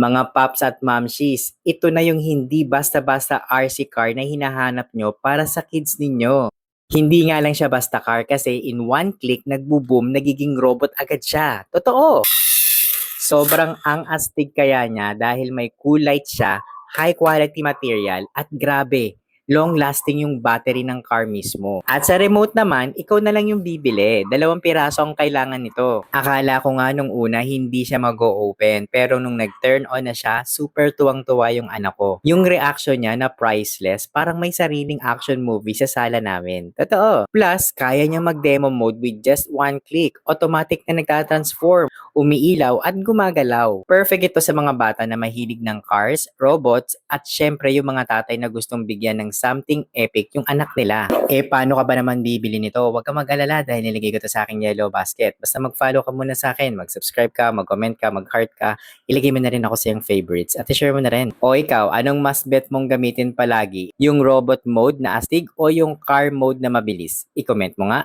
Mga paps at mamshis, ito na yung hindi basta-basta RC car na hinahanap nyo para sa kids ninyo. Hindi nga lang siya basta car kasi in one click nagbo-boom, nagiging robot agad siya. Totoo! Sobrang ang astig kaya niya dahil may cool light siya, high quality material at grabe, long lasting yung battery ng car mismo. At sa remote naman, ikaw na lang yung bibili. 2 piraso ang kailangan nito. Akala ko nga nung una hindi siya mag-o-open pero nung nag-turn on na siya, super tuwang-tuwa yung anak ko. Yung reaction niya na priceless, parang may sariling action movie sa sala namin. Totoo. Plus, kaya niya mag-demo mode with just one click. Automatic na nagtatransform, umiilaw at gumagalaw. Perfect ito sa mga bata na mahilig ng cars, robots, at syempre yung mga tatay na gustong bigyan ng something epic yung anak nila. Paano ka ba naman bibili nito? Huwag ka mag-alala dahil nilagay ko to sa aking yellow basket. Basta mag-follow ka muna sa akin, mag-subscribe ka, mag-comment ka, mag-heart ka, ilagay mo na rin ako sa iyong favorites at i-share mo na rin. O ikaw, anong mas bet mong gamitin palagi? Yung robot mode na astig o yung car mode na mabilis? I-comment mo nga.